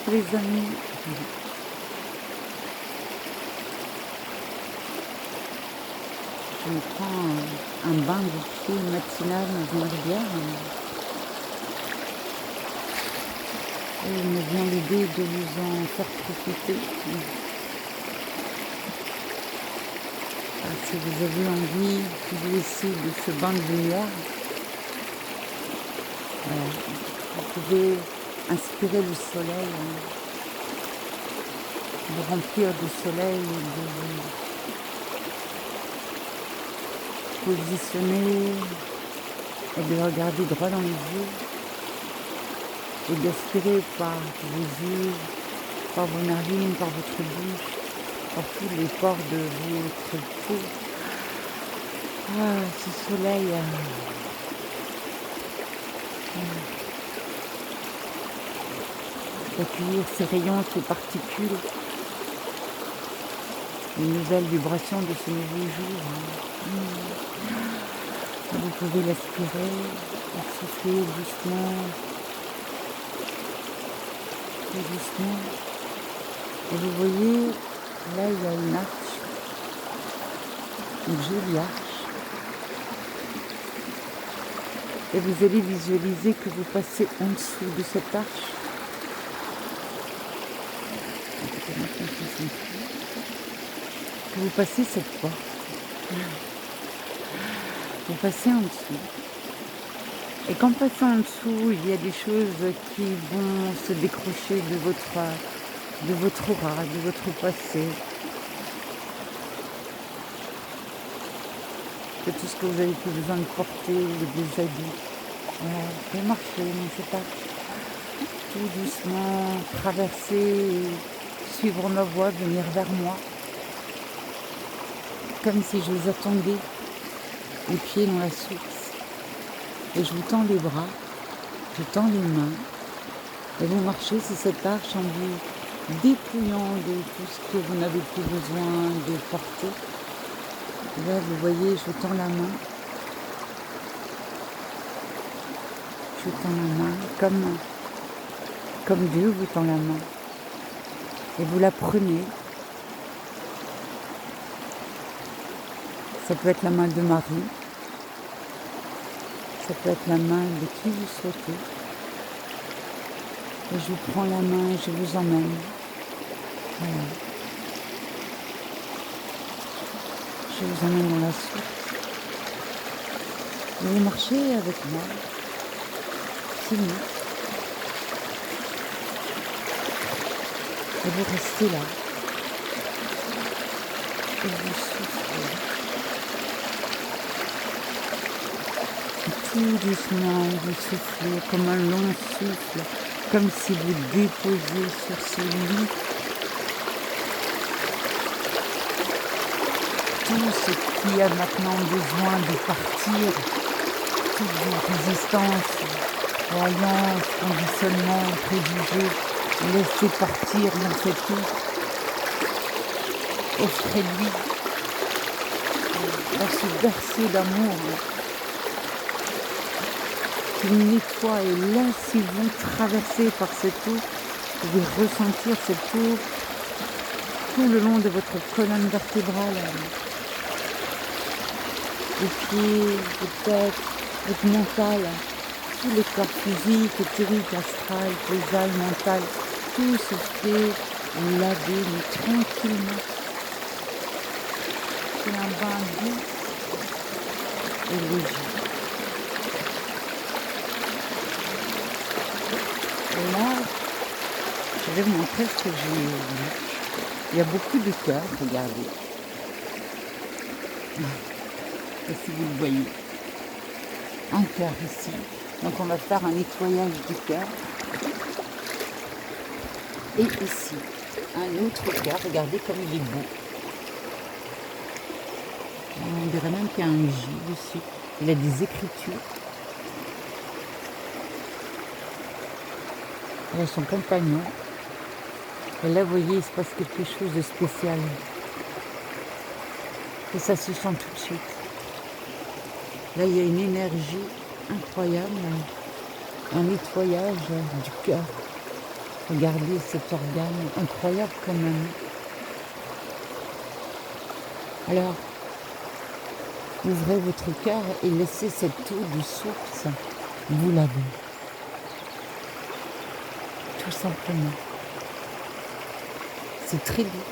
les amis. Je me prends un bain de pied matinal dans une rivière. Et il me vient l'idée de vous en faire profiter. Si vous avez envie, vous aussi, de ce bain de lumière, vous pouvez inspirer le soleil, vous remplir de soleil, de vous positionner et de regarder droit dans les yeux et d'aspirer par vos yeux, par vos narines, par votre bouche, par tous les pores de votre peau. Ah, ce soleil. D'accueillir ces rayons, ces particules, les nouvelles vibrations de ce nouveau jour. Vous pouvez l'aspirer, souffler doucement, très doucement. Et vous voyez, là il y a une arche, une jolie arche. Et vous allez visualiser que vous passez en dessous de cette arche. Que vous passez cette porte. Vous passez en dessous. Et qu'en passant en dessous, il y a des choses qui vont se décrocher de votre aura, de votre passé. De tout ce que vous avez plus besoin de porter, des habits. Voilà, vous pouvez marcher dans cette arche. Tout doucement, traverser, suivre ma voie, venir vers moi. Comme si je vous attendais, les pieds dans la source. Et je vous tends les bras, je tends les mains. Et vous marchez sur cette arche en vous dépouillant de tout ce que vous n'avez plus besoin de porter. Et là, vous voyez, je vous tends la main. Je vous tends la main comme Dieu vous tend la main. Et vous la prenez. Ça peut être la main de Marie. Ça peut être la main de qui vous souhaitez. Et je vous prends la main et je vous emmène. Voilà. Je vous emmène dans la source. Et vous marchez avec moi. Filmez. Et vous restez là. Et vous soufflez. Et tout doucement, vous soufflez comme un long souffle, comme si vous déposiez sur ce lit tout ce qui a maintenant besoin de partir, toutes vos résistances, croyances, conditionnements, préjugés, laissez partir dans cette eau. Offrez-lui dans ce berceau d'amour qui nettoie. Et là, si vous traversez par cette eau, vous pouvez ressentir cette eau tout le long de votre colonne vertébrale. Les pieds, les têtes, votre mental, tous les corps physiques, éthériques, astral, causal, mental, tout se fait laver, mais tranquillement. C'est un bain doux et léger. Et là, je vais vous montrer ce que j'ai vu. Il y a beaucoup de cœurs, regardez. Et si vous le voyez, un cœur ici. Donc on va faire un nettoyage du cœur. Et ici, un autre cœur. Regardez comme il est beau. On dirait même qu'il y a un J dessus. Il a des écritures. Il a son compagnon. Et là, vous voyez, il se passe quelque chose de spécial. Et ça se sent tout de suite. Là, il y a une énergie incroyable, un nettoyage du cœur. Regardez cet organe incroyable quand même. Alors, ouvrez votre cœur et laissez cette eau de source vous laver. Tout simplement. C'est très doux.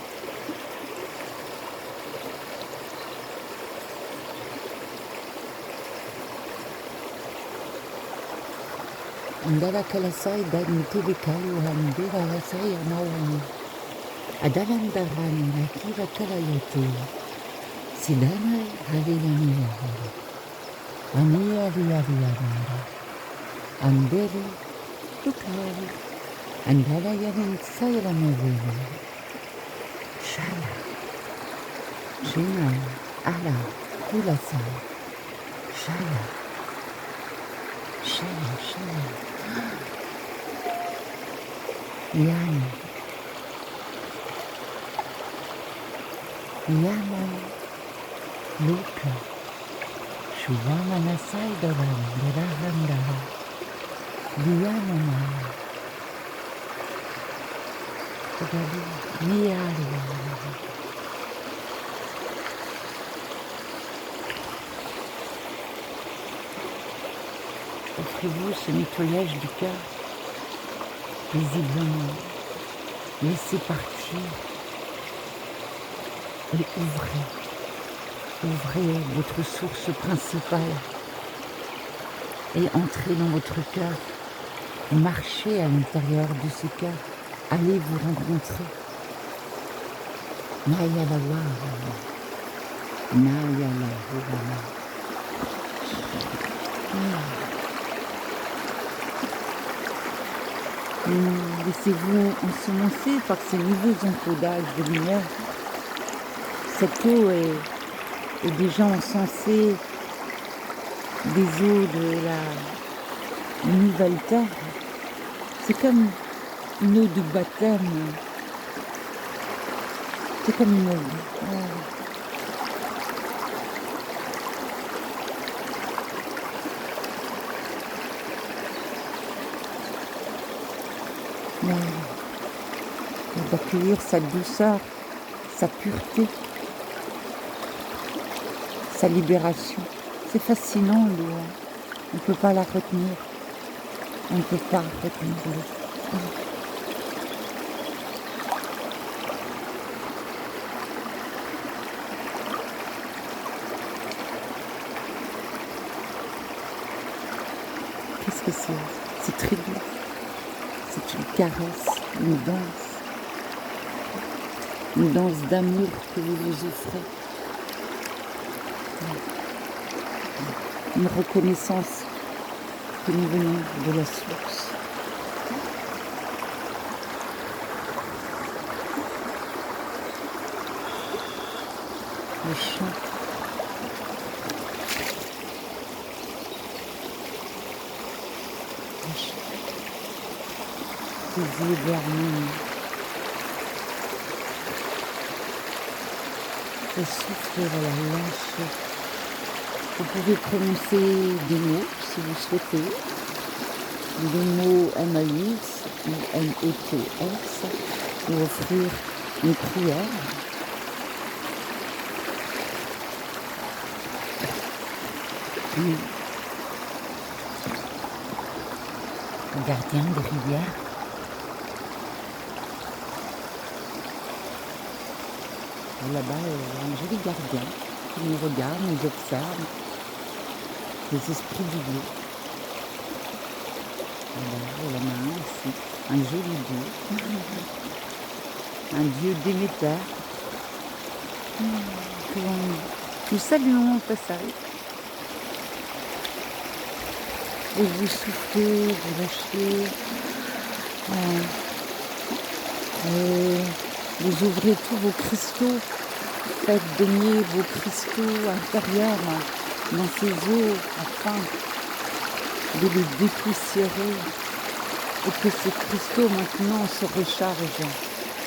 Andala kalasai dan tibikalu handira rasai anawani. Adalan darani rakira kalayati. Sidana harinaniya. Aniya riya. Andere tukari. Andala yarin sayra mevina. Shaya. Shina. Ala. Kulasa. Shaya. Shaya. Yana. Luka. Shuvama nasai doran. Darahandaha. Diana. Regardez. Miaria. Offrez-vous ce nettoyage du cœur, paisiblement. Laissez partir et ouvrez. Ouvrez votre source principale et entrez dans votre cœur. Marchez à l'intérieur de ce cœur. Allez vous rencontrer. Nayalawa. Laissez-vous ensemencer par ces nouveaux encodages de lumière. Cette eau est déjà encensée des eaux de la nouvelle terre. C'est comme une eau de baptême. C'est comme une eau. D'accueillir sa douceur, sa pureté, sa libération. C'est fascinant, l'eau. On ne peut pas la retenir. On ne peut pas retenir l'eau. Qu'est-ce que c'est? C'est très doux. C'est une caresse, une danse d'amour que vous vous offrez. Une reconnaissance que nous venons de la source. Le chant. Désir d'harmonie. Et souffler, voilà, lâcher. Vous pouvez prononcer des mots si vous souhaitez. Des mots M-A-U-X ou M-E-T-S pour offrir une prière. Le gardien des rivières. Là-bas, il y a un joli gardien qui nous regarde, nous observe, les esprits du Dieu. Voilà, la main ici, un joli Dieu, un Dieu Déméter. Nous saluons au passage. Et vous soufflez, vous lâchez. Et vous ouvrez tous vos cristaux. Faites baigner vos cristaux intérieurs dans ces eaux afin de les dépoussiérer et que ces cristaux maintenant se rechargent.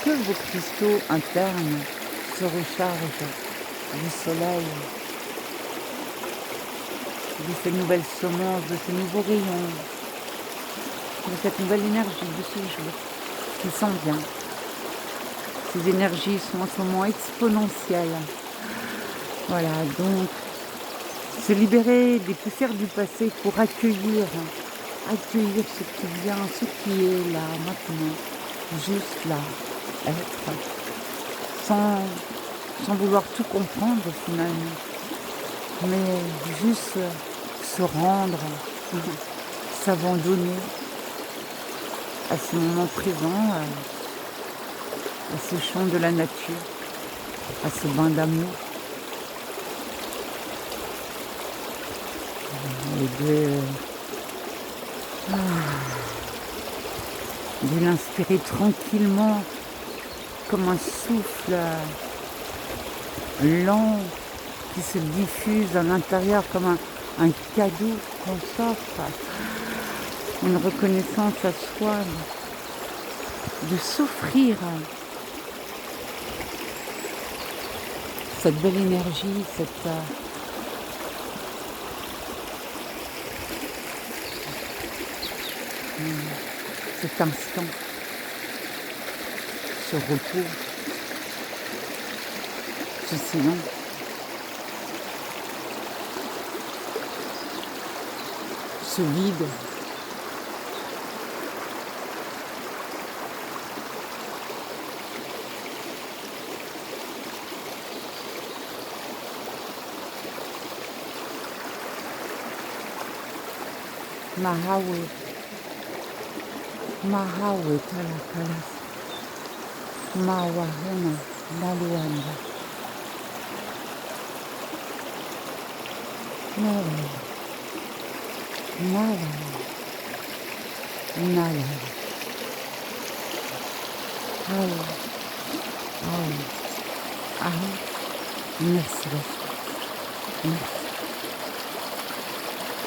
Que vos cristaux internes se rechargent du soleil, de ces nouvelles semences, de ces nouveaux rayons, de cette nouvelle énergie de ce jour. qui s'en vient. Ces énergies sont en ce moment exponentielles. Voilà, donc se libérer des poussières du passé pour accueillir ce qui vient, ce qui est là, maintenant, juste là, être, sans vouloir tout comprendre finalement, mais juste se rendre, s'abandonner à ce moment présent, à ce chant de la nature, à ce bain d'amour, et de l'inspirer tranquillement comme un souffle lent qui se diffuse à l'intérieur comme un cadeau qu'on s'offre, une reconnaissance à soi, de s'offrir cette belle énergie, cet instant, ce repos, ce silence. Ce vide. Mahawe, Mahawe Talakalas, Mawahuna, Naluanda, Nawa, Nawa, Nawa, Aou, Aou, Aou, merci, merci.